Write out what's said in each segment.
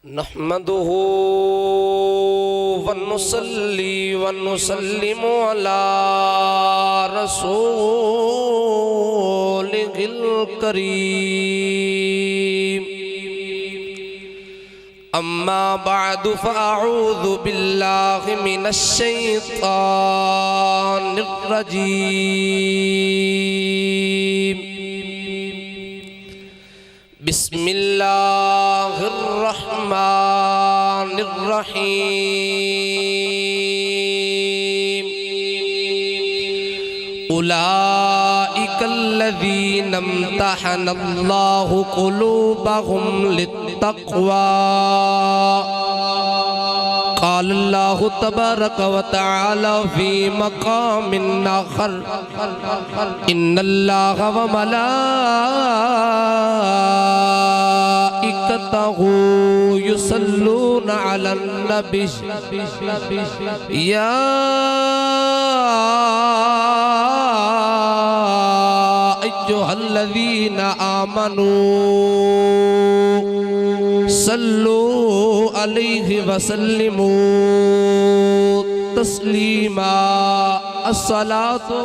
नहमदुहु वनुसल्ली वनुसल्लिमु अला रसूलिहिल करीम। अम्मा बअदु फ़अऊज़ु बिल्लाहि मिनश शैतानिर रजीम। बिस्मिल्लाहिर्रहमानिर्रहीम। उलाइकल्लज़ीना इम्तहनल्लाहु क़ुलूबहुम लित्तक़वा। क़ालल्लाहु तबारक व तआला फ़ी मक़ामिन आख़र इन्नल्लाहा व मलाइकतहु युसल्लूना अलन नबी या अय्युहल्लज़ीना आमनू सल्लू अलैहि वसल्लिमू तस्लीमा। अस्सलातु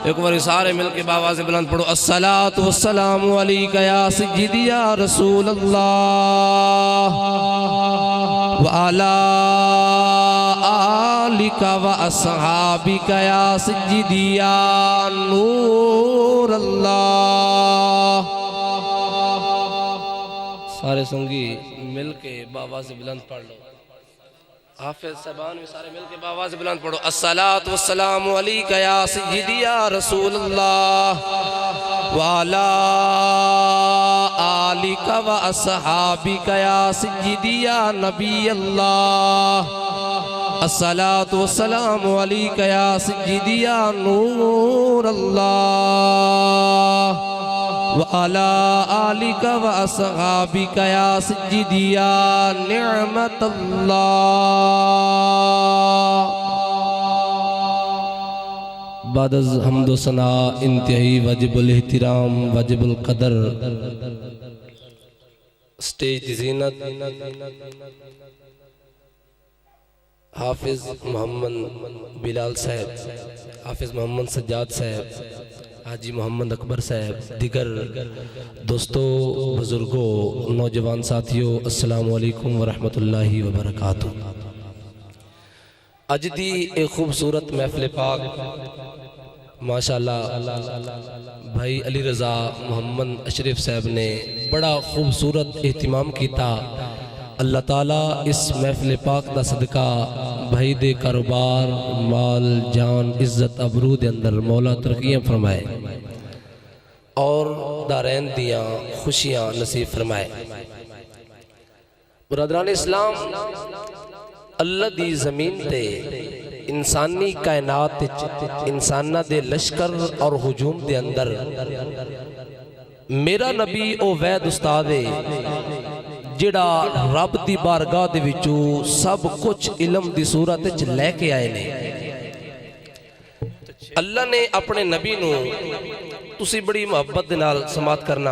एक बार सारे मिलके आवाज़ बुलंद पढ़ो। अस्सलातु वस्सलामु अलैका या सय्यदी या रसूल अल्लाह व अला आलिका व अस्हाबिका या सय्यदी या नूर अल्लाह। सारे संगी मिलके आवाज़ बुलंद पढ़ लो। हाफिज साहबान भी सारे मिलके आवाज़ बुलंद पढ़ो। अस्सलातु वस्सलामु अलैका या सय्यदी या रसूल अल्लाह व अला आलिका व अस्हाबिका या सय्यदी या नबी अल्लाह। अस्सलातु वस्सलामु अलैका या सय्यदी या नूर अल्लाह व अला आलिका व अस्हाबिका या सय्यदी या निअमतल्लाह। बाद अज़ हम्द व सना इंतहाई वाजिबुल एहतिराम वाजिबुल कदर स्टेज ज़ीनत हाफिज मोहम्मद बिलाल साहब, हाफिज मोहम्मद सज्जाद साहब, हाजी मोहम्मद अकबर साहब, दिगर दोस्तों, बुजुर्गों, नौजवान साथियों, अस्सलामु अलैकुम व रहमतुल्लाहि व बरकातुहू। अज दी एक खूबसूरत महफिल पाक माशाअल्लाह भाई अली रज़ा मोहम्मद अशरफ साहब ने बड़ा खूबसूरत एहतिमाम किया। अल्लाह ताला इस महफिल पाक का सदका भाई दे कारोबार माल जान इज्जत अबरू दे अंदर मौला तरक्कियां फरमाए और दारैन दियाँ खुशियाँ नसीब फरमाए। बुरादरान इस्लाम, अल्लाह दी ज़मीन ते इंसानी कायनात इंसाना दे लश्कर और हुजूम दे अंदर मेरा नबी ओ वैद उस्ताद है जिड़ा रब दी बारगाह दे विचों सब कुछ इलम दी सूरत च लैके आए ने। अल्लाह ने अपने नबी नू तुसी बड़ी मुहब्बत दे नाल समात करना।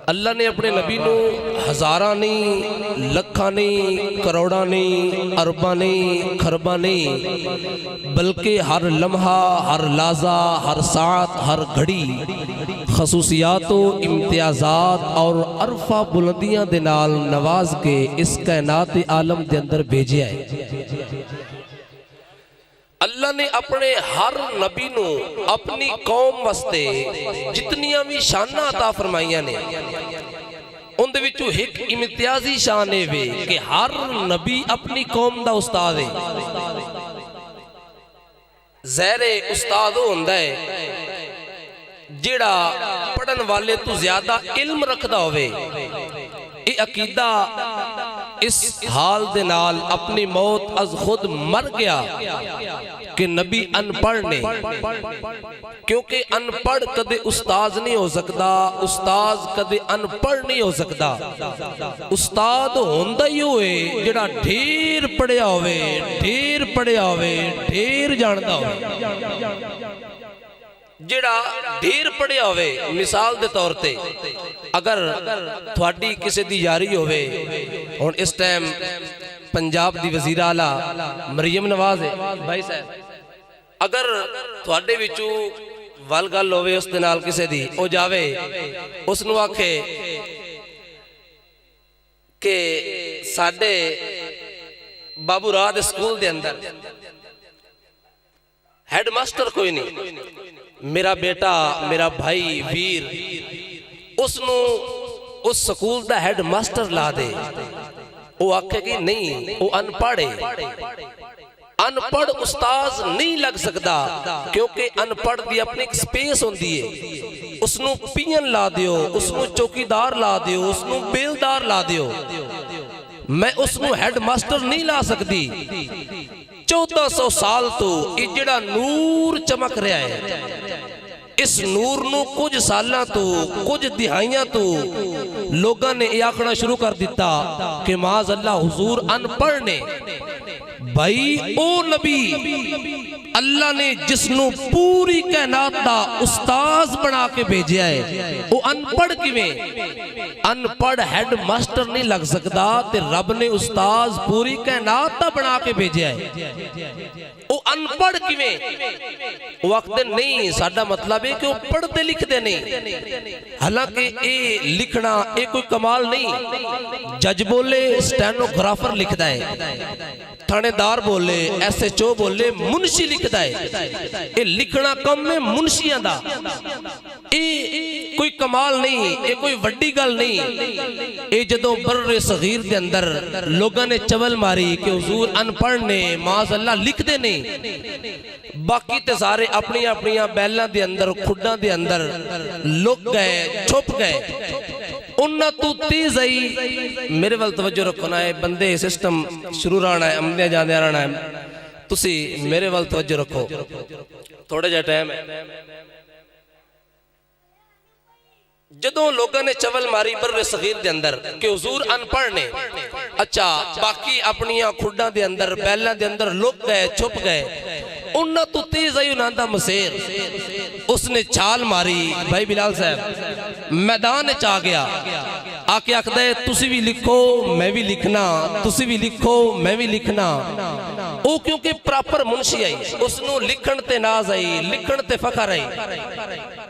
अल्लाह ने अपने नबी नू हज़ारां नहीं, लखां नहीं, करोड़ां नहीं, अरबां नहीं, खरबां नहीं, बल्कि हर लम्हा, हर लाजा, हर सात, हर घड़ी खसूसियातों, इम्तियाजात और अरफा बुलंदियां दे नाल नवाज के इस कायनात आलम दे अंदर भेजे है। अल्लाह ने अपने हर नबी नू अपनी कौम वास्ते जितनियां भी शाना अता फरमाइयां ने उनदे विचों एक इम्तियाजी शान है वे कि हर नबी अपनी कौम दा उस्ताद है। ज़हरे उस्ताद होंदा है जिड़ा पढ़न वाले तो ज्यादा इल्म रखदा होवे। ये अकीदा इस हाल दे नाल अपनी मौत अज खुद मर गया कि नबी अनपढ़ ने, क्योंकि अनपढ़ कदे उस्ताद नहीं हो सकता, उस्ताद कदे अनपढ़ नहीं हो सकता। उस्ताद होंदा ही होए जिहड़ा ढेर पढ़िया होवे, ढेर पढ़िया होवे, ढेर जानदा होवे। जिहड़ा ढेर पढ़िया होवे, मिसाल के तौर पे अगर थोड़ी किसी की यारी होवे, हुण इस टाइम पंजाब की वजीर आला मरियम नवाज है भाई साहब, अगर थोड़े विचों वल गल होवे उस दे नाल किसी दी, ओ जावे उसनू आखे कि साडे बाबू रात स्कूल के अंदर हेडमास्टर कोई नहीं, मेरा बेटा मेरा भाई वीर उसनू उस स्कूल का हेडमास्टर ला दे, वो आखेगी नहीं वो अनपढ़ है, अनपढ़ उस्ताद नहीं लग सकता, क्योंकि अनपढ़ की अपनी एक स्पेस होती है। उसनू पियन ला दियो, उसनू चौकीदार ला दियो, उसनू बेलदार ला दियो, मैं उसनू हेडमास्टर नहीं ला सकती। 1400 साल तो ये जिहड़ा नूर चमक रहा है, इस नूर नू कुछ सालों तो कुछ दिहाइयां तो लोगों ने यह आखना शुरू कर दिता कि माज अल्लाह हुजूर अनपढ़ ने। भाई ओ नबी अल्लाह ने जिसनू पूरी कायनात दा उस्ताद बना के भेजा है, वो अनपढ़ किवें? अनपढ़ हेडमास्टर नहीं लग सकता, ते रब ने उस्ताद पूरी कायनात दा बना के भेजा है, वो अनपढ़ किवें? वक्त नहीं, साडा मतलब है कि वो पढ़ते लिखते नहीं। हालांकि ये लिखना ये कोई कमाल नहीं, जज बोले स्टेनोग्राफर लिखता है, थानेदार बोले SHO बोले मुंशी लिखता है, ये लिखना कम है मुंशियां दा, ये कोई कमाल नहीं, ये कोई वड्डी गल नहीं। ये जदों बर्रे सगीर के अंदर लोगों ने चवल मारी कि हुजूर अनपढ़ ने, माज अल्लाह लिखते नहीं, बाकी ते सारे अपनी अपनी बैलों के अंदर खुडा के अंदर लुक गए, छुप गए। उन्ना तू तेज आई, मेरे वाल तवज्जो रखो ना, बंदे सिस्टम शुरू रहना है, आमदे जांदे रहना है, तुसी मेरे वाल तवज्जो रखो, थोड़ा जा टाइम है। जदों लोगों ने चवल मारी बर्रे सगीर के अंदर कि हुजूर अनपढ़ ने, अच्छा बाकी अपनी खुडा के अंदर बैलों के अंदर लुक गए, छुप गए। उन्ना तू तेज आई उन्हां दा मसेर, उसने छाल मारी, भाई बिलाल साहब मैदान च आ गया, आके आखदा है तुसी भी लिखो मैं भी लिखना, तुसी भी लिखो मैं भी लिखना। वो क्योंकि प्रॉपर मुंशी आई, उसनू लिखण ते नाज आई, लिखण ते फखर आई।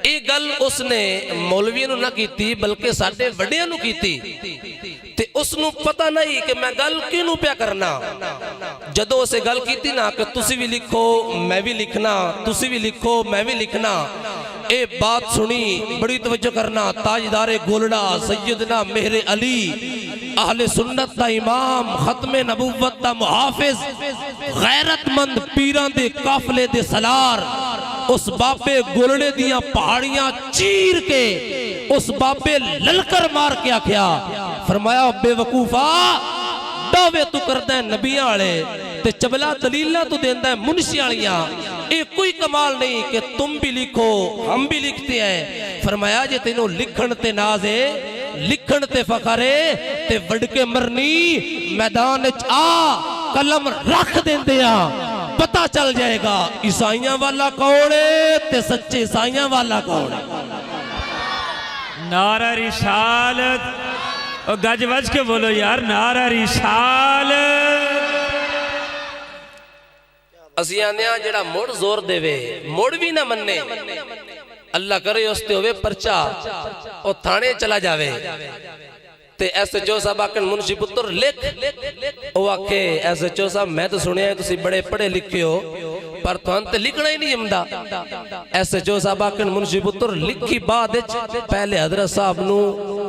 ये गल उसने मौलवियों नू ना कीती बल्कि साडे वड्डियां नू कीती, ते उसनू पता नहीं कि मैं गल किनू पिया करना। जदों उसे गल कीती ना कि तुसी भी लिखो मैं भी लिखना, तुसी भी लिखो मैं भी लिखना, ए बात सुनी बड़ी तवज्जो करना, ताजदारे गोलड़ा सैयदना मेहरे अली अहले सुन्नत दा इमाम, खत्मे नबुव्वत दा मुहाफिज, गैरतमंद पीरां दे काफले दे सलार, उस बाबे गोलड़े दियां पहाड़ियां चीर के उस बाबे ललकर मार के आख्या, फरमाया बेवकूफा दावे तू करदा है नबियां वाले ते चबला दलीलां तू देंदा है मुंशी वालियां, ये कोई कमाल नहीं कि तुम भी लिखो हम भी लिखते हैं। फरमाया जे तेनों लिखण ते नाज है, लिखण ते फखर है, ते वड के मरनी मैदान च आ कलम रख देंदे आ, पता चल जाएगा ईसाइयां वाला कौन है ते सच्चे ईसाइयां वाला कौन है। नारा रिसालत, और गज बज के बोलो यार, नारा रिसालत। असी आने जड़ा मुड़ जोर देवे मुड़ भी ना मन्ने, अल्लाह करे उसते होवे परचा और थाने चला जावे, ते SHO साहब आखन मुंशी पुत्र लिख, वो आखे SHO साहब मैं तो सुनिया तुसी बड़े पढ़े लिखे हो पर तुहां ते लिखना ही नहीं जमदा। SHO साहब आखन मुंशी पुत्र लिखी बाद पहले हजरत साहब नू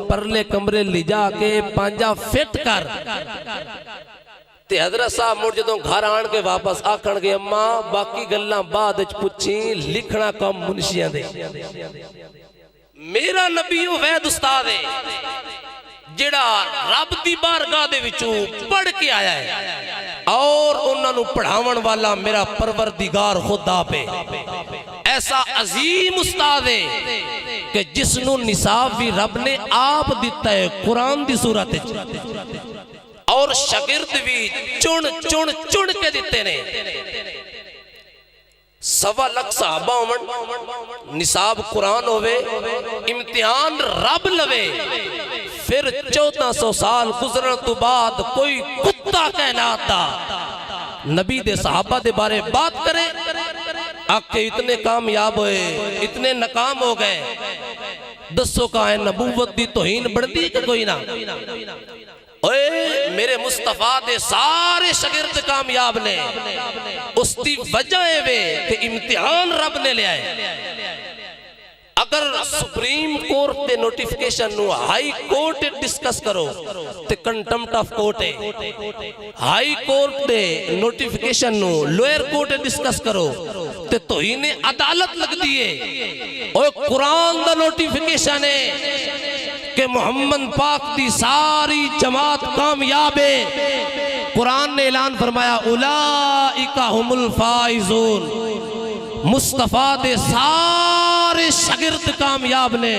परले कमरे ले जाके पांजा फिट कर, ते हजरत साहब मुड़ जदों घर आन के वापस आखण गए अम्मा बाकी गल्लां बाद च पुछी, लिखना कम मुंशियां दे। मेरा नबी वैद उस्ताद है जिहड़ा रब दी बारगाह दे विचों पढ़ के आया है, और उन्हां नू पढ़ावन वाला मेरा परवरदिगार खुद आप है। ऐसा अजीम उस्ताद है कि जिसनू निसाब भी रब ने आप दिता है कुरान दी सूरत विच, और शागिर्द भी चुन चुन चुन के दिते ने। सवा लख सहाबा होवन, निसाब कुरान होवे, इम्तिहान रब लवे, फिर 1400 साल गुजरन तो बाद कोई कुत्ता कायनात दा नबी दे सहाबा दे बारे बात करे, आके इतने कामयाब होए, इतने नाकाम हो गए, दसो का है नबूवत दी तौहीन बढ़ती कि कोई ना? ओए मेरे मुस्तफा दे सारे शागिर्द कामयाब ने, उसकी वजह है वे कि इम्तिहान रब ने लिया है। अगर सुप्रीम कोर्ट के नोटिफिकेशन नु हाई कोर्ट डिस्कस करो तो कंटेम्प्ट ऑफ कोर्ट है, हाई कोर्ट दे नोटिफिकेशन नु लोअर कोर्ट डिस्कस करो तो तौहीन अदालत लगती है। और कुरान दा नोटिफिकेशन है कि मोहम्मद पाक दी सारी जमात कामयाब है। कुरान ने ऐलान फरमाया उलाइका हुमुल फाइजून, मुस्तफा दे सारे शागिर्द कामयाब ने।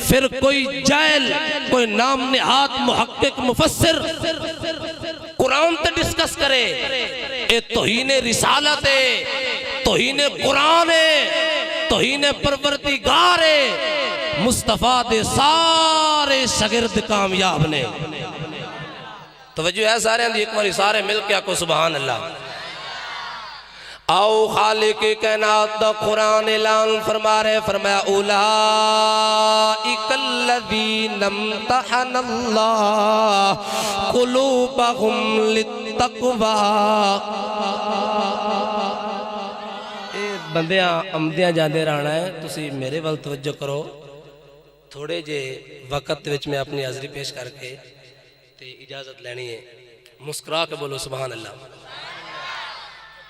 फिर कोई जाहिल, कोई नाम नेहात मुहक्किक मुफस्सिर कुरान ते डिस्कस करे, ए तौहीन रिसालत है, तौहीन कुरान है, तौहीन परवरदिगार है। मुस्तफा दे सारे शागिर्द कामयाब ने। तवज्जो है सारे दी, एक बार सारे मिल के आको सुभान अल्लाह। आओ खालिक कायनात दा कुरान ऐलान फरमा रहे, फरमाया उलाइकल लज़ीना इम्तहनल्लाहु कुलूबहुम लित्तक़वा। बंदियां आमदियां जांदे रहना है, तुसी मेरे वाल तवज्जो करो। थोड़े जे वक्त विच मैं अपनी हाज़री पेश करके ते इजाजत लेनी है। मुस्कुरा के बोलो सुभान अल्लाह।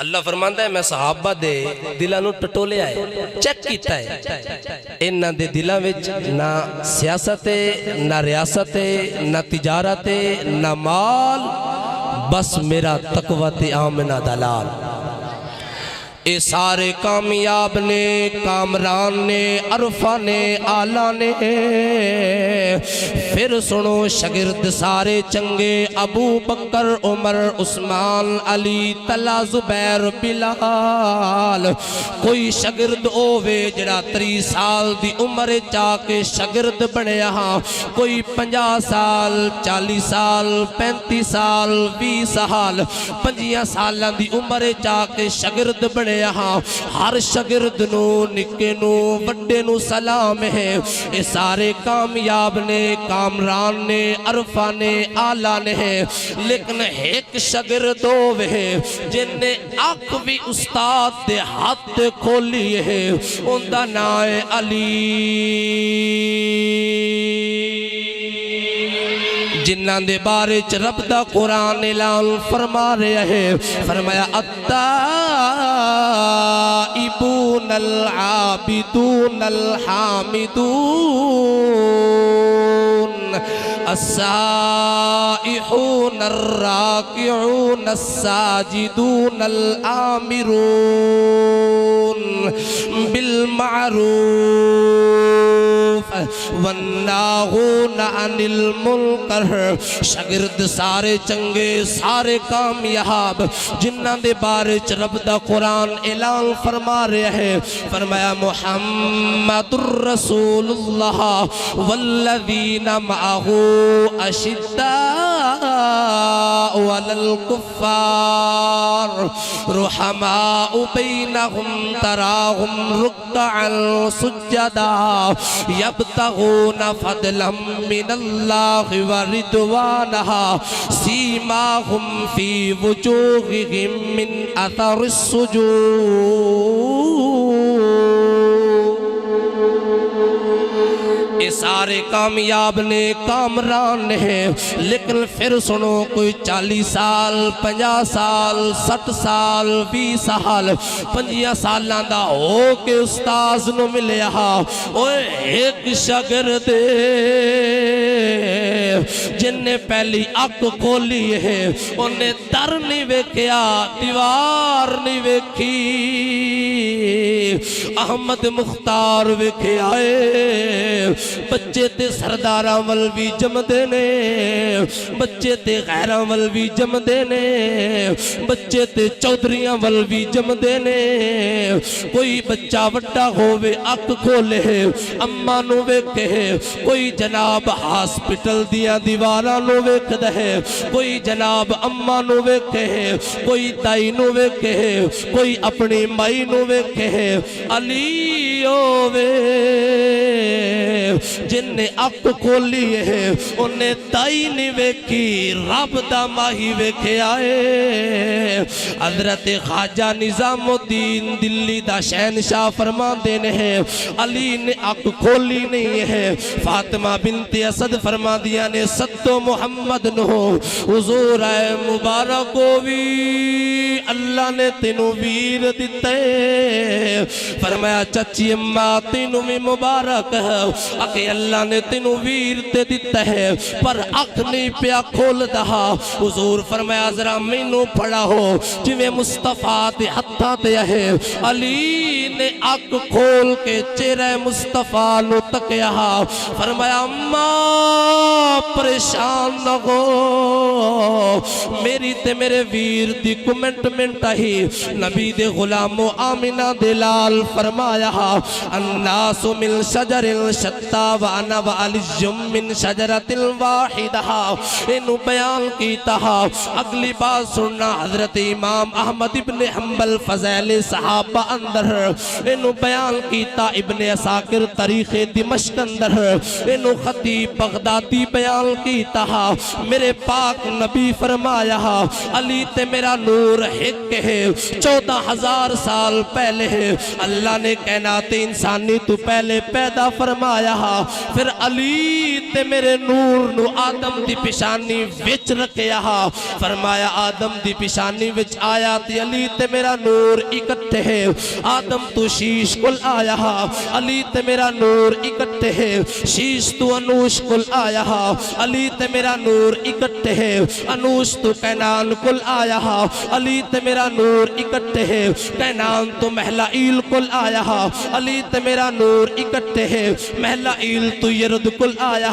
अल्लाह फरमांदा है मैं सहाबा दे दिलां नूं टटोलिया है, चेक कीता है, इन्हां दे दिलां विच ना सियासत है, ना रियासत है, ना तिजारत है, ना माल, बस मेरा तकवा ते आमना दलाल। ये सारे कामयाब ने, कामरान ने, अरफा ने, आला ने। फिर सुनो शागिर्द सारे चंगे, अबू बकर, उमर, उस्मान, अली, तला, जुबैर, बिलाल। कोई शागिर्द होवे जड़ा 30 साल दी उम्र जाके शागिर्द बनया, कोई 50 साल, 40 साल, 35 साल, 20 साल, 50 साल दी उम्र जाके शागिर्द बने। हर शागिर्द नू, निक्के नू, वड्डे नू सलाम है। ये सारे कामयाब ने, कामरान ने, अरफा ने, आला ने। लेकिन एक शागिर्द होवे जिन्ने अख भी उस्ताद दे हाथ खोली है, उनका नाम है अली। जिन्हां दे बारे च रब दा कुरान ऐलान फरमा रहा है, फरमाया अत्ताइबूनल आबिदूनल हामिदून अस्साइहूनर राकिऊनस साजिदूनल आमिरून बिल मारूफ वन्नाहूना अनिल मुनकर। शागिर्द सारे चंगे, सारे कामयाब, जिन्हां दे बारे च रब दा कुरान ऐलान फरमा रहा है, फरमाया मुहम्मदुर रसूलुल्लाह वल्लज़ीना मअहू अशिद्दाउ अलल कुफ्फार रुहमाउ बैनहुम तराहुम रुक्अन सुज्जदा यब्तगूना फदलन मिनल्लाहि व रिदवानहा सीमाहुम फी वुजूहिहिम मिन अथरिस सुजूद। ये सारे कामयाब ने, कामरान ने। लेकिन फिर सुनो, कोई 40 साल, 50 साल, 60 साल, 20 साल, 50 सालां दा हो के उस्ताद नूं मिलिया, ओए एक शागिर्द जिन्ने पहली अख खोली है, उन्हें दर नहीं वेख्या, दीवार नहीं वेखी, अहमद मुख्तार वेखे आए बच्चे ते सरदारां वल भी जमदे ने बच्चे ते गैरां वल भी जमदे ने बच्चे ते चौधरियां वल भी जमदे ने कोई बच्चा वड्डा होवे अख खोले अम्मा नू वेखे कोई जनाब हॉस्पिटल दिया दीवारां नू वेखदा है कोई जनाब अम्मा नू वेखे कोई ताई नू वेखे कोई अपनी माई नू वेखे अली होवे जिन्ने अख खोली है उन्हें ताई नहीं वेखी रब दा माही वेखे आए। हजरत ख्वाजा निजामुद्दीन दिल्ली दा शहनशाह फरमाते ने अली ने अख खोली नहीं है फातिमा बिनते असद फरमा दिया ने सत्तो मुहम्मद नो हुजूर आए मुबारक होवी अल्लाह ने तेनू वीर दिते फरमाया चाची अम्मा तेनू भी मुबारक है आके अल्लाह ने तेनू वीर ते दिता है पर अख नहीं पिया खोलदा हुजूर फरमाया जरा मैनू पढ़ा हो जिवें मुस्तफा दे हत्थां ते है अली ने अख खोल के चेहरे मुस्तफा नु तकिया फरमाया अम्मा परेशान न हो मेरी ते मेरे वीर दी कमिटमेंट ही नबी दे गुलामो आमिना दे लाल फरमाया अन्नासु मिन शजरिल शत्ता व अना व अलिजुम मिन शजरतिल वाहिदा इनु बयान कीता। अगली बात सुनना हजरत इमाम अहमद इब्ने हंबल फज़ैल सहाबा अंदर इनु बयान कीता इब्ने असाकिर तारीख़े दिमश्क अंदर इनु खतीब बगदादी बयान कीता मेरे पाक नबी फरमाया अली ते मेरा नूर एक है 14,000 साल पहले अल्लाह ने कायनात इंसानी तो पहले पैदा फरमाया फिर अली ते मेरे नूर नु आदम दी पिशानी विच रखिया फरमाया आदम दी पिशानी विच आया ते अली ते मेरा नूर इकट्ठे है आदम तो शीश कुल आया अली ते मेरा नूर इकट्ठे है शीश तो अनूश कुल आया अली ते मेरा नूर इकट्ठे है अनूश तो कैनान कुल आया अली ते मेरा नूर इकट्ठे है कैनान तो महला ईल कुल आया अली ते मेरा नूर इकट्ठे है महला ईल तो यरुद कुल आया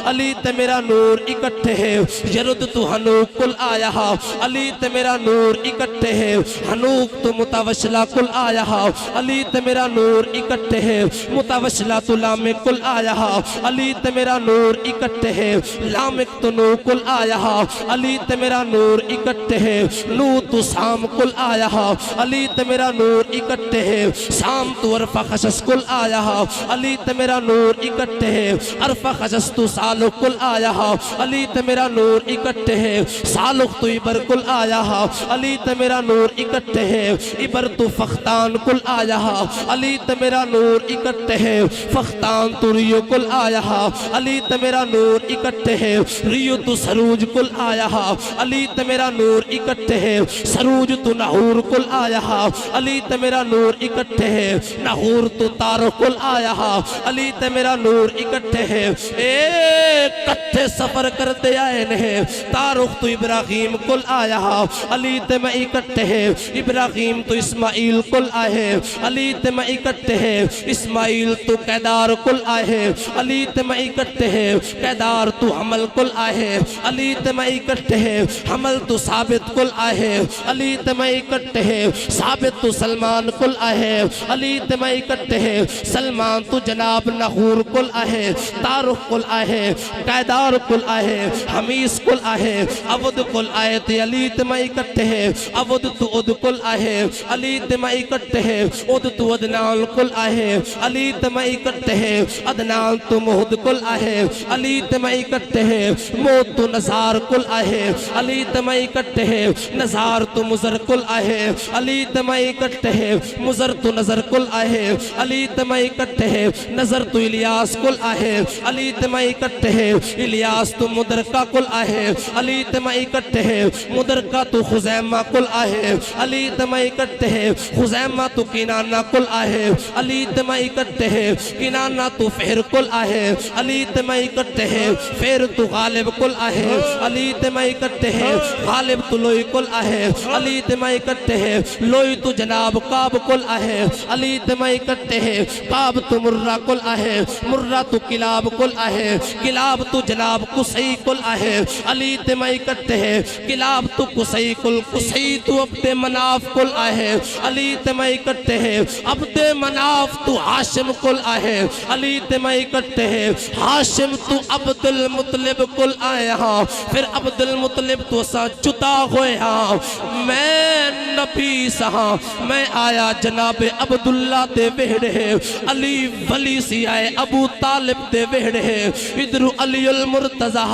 अली ते मेरा नूर इकट्ठे है यरुद तो हनूक कुल आया अली ते मेरा नूर इकट्ठे है हनूक तो मुतावशला कुल आया अली ते मेरा नूर इकट्ठे है मुतावशला तो लामिक कुल आया अली ते मेरा नूर इकट्ठे है लामिक तो नू कुल आया अली ते मेरा नूर इकट्ठे है नू तो साम कुल आया अली ते मेरा नूर इकट्ठे है साम तो अरफा खशस कुल आया अली ते मेरा नूर इकट्ठे है अरफा खशस तो सालुक कुल आया अली ते मेरा नूर इकट्ठे है सालुक तो इबर कुल आया अली ते मेरा नूर इकट्ठे है इबर तो फख्तान कुल आया अली ते मेरा नूर इकट्ठे है फख्तान तो रियो कुल आया अली ते मेरा नूर इकट्ठे है रियो तो सरूज कुल आया अली ते मेरा नूर इकट्ठे है सरूज तो नाहूर कुल आया अली ते मेरा नूर इकट्ठे है नाहूर तो तार कुल आया अली ते मेरा नूर इकट्ठे है ए कट्ठे सफर करते आए ने तारुख तो इब्राहिम कुल आया अली ते मैं इकट्ठे है इब्राहिम तो इस्माइल कुल आए अली ते मैं इकट्ठे है इस्माइल तो कैदार कुल आए अली ते मैं इकट्ठे है कैदार तो हमल कुल आए अली ते मैं इकट्ठे है हमल तो साबित कुल आए अली ते मैं इकट्ठे है साबित तो सलमान कुल आए अली ते मैं इकट्ठे है सलमान तो जनाब नहूर कुल आए तारुख कुल आए कैदार कुल आए हमीस कुल आए अवध कुल आए ते अली ते मैं इकट्ठे है अवध तो उद कुल आए अली ते मैं इकट्ठे है उद तो अदनान कुल आए अली ते मैं इकट्ठे है अदनान तो मुहद कुल आए अली ते मैं इकट्ठे है मोद तो नजार कुल आए अली ते मैं इकट्ठे है नजार तो मुजर कुल आए अली ते मैं इकट्ठे है मुजर तो नजर कुल आए अली ते मैं इकट्ठे है नजर तो इलिया इलियास कुल आहे अली तमा इकट्ठे है इलियास तू मुदरका कुल आहे अली तमा इकट्ठे है मुदरका तू खुजैमा कुल आहे अली तमा इकट्ठे है खुजैमा तू किनाना कुल आहे अली तमा इकट्ठे है किनाना तू फेर कुल आहे अली तमा इकट्ठे है फेर तू गालिब कुल आहे अली तमा इकट्ठे है गालिब तू लोई कुल आहे अली तमा इकट्ठे है लोई तू जनाब काब कुल आहे अली तमा इकट्ठे है काब तू मुर्रा कुल आहे मुर्रा तू किलाब कुल आहे किलाब तू जनाब कुसई कुल आहे अली तमा इकट्ठे है किलाब तू कुसई तू अब्दे मनाफ कुल आहे अली तमा इकट्ठे है अब्दे मनाफ तू हाशिम कुल आहे अली तमा इकट्ठे है हाशिम तू अब्दुल मुतलिब कुल आए हाँ फिर अब्दुल मुतलिब तो सा जुदा होए हाँ मैं नबी सहा मैं आया जनाब अब्दुल्ला दे वेहड़े अली वली सी आए अबू तालिब दे वेहड़े इधर अलीउल मुर्तजा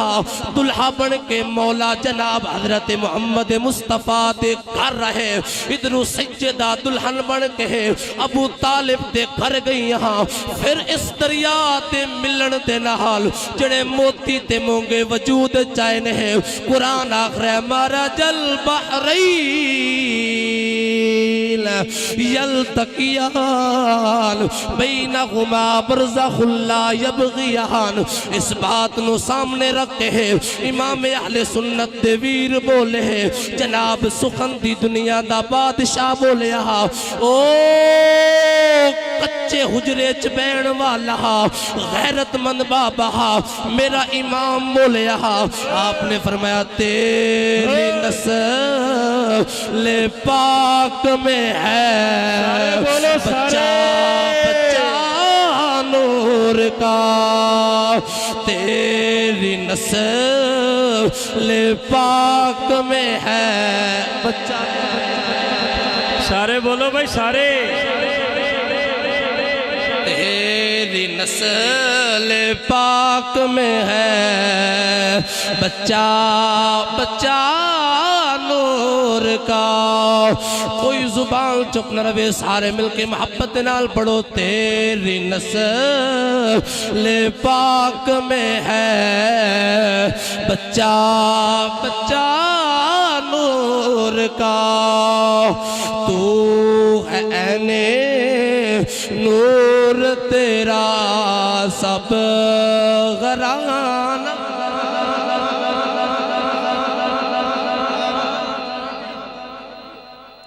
दुल्हा बन के मौला जनाब हजरत मोहम्मद मुस्तफ़ा दे घर रहे इधर सज्जदा दुल्हन बन के अबू तालिब दे घर गई यहाँ फिर इस दरिया ते मिलन दे नाल जड़े मोती ते मोंगे वजूद चाहे ने कुरान आखरे मारा जल बहरैन यल्तकियान बैनहुमा बरज़खुन ला यबग़ियान। इस बात नु सामने रखे है इमाम अहले सुन्नत दे वीर बोले है जनाब सुखंदी दुनिया दा बादशाह बोले ओ कच्चे हुजरे च बैण वाला गैरतमंद बाबा मेरा इमाम बोले आपने फरमाया तेरी नस्ल पाक में है बच्चा बच्चा नूर का तेरी नस्ल पाक में है बच्चा। सारे बोलो भाई सारे। तेरी नस्ल पाक में है बच्चा बच्चा नूर का। कोई जुबान चुप न रहे सारे मिलके मोहब्बत नाल पढ़ो तेरी नस्ल पाक में है बच्चा बच्चा नूर का। तू है ऐने नूर तेरा सब गराना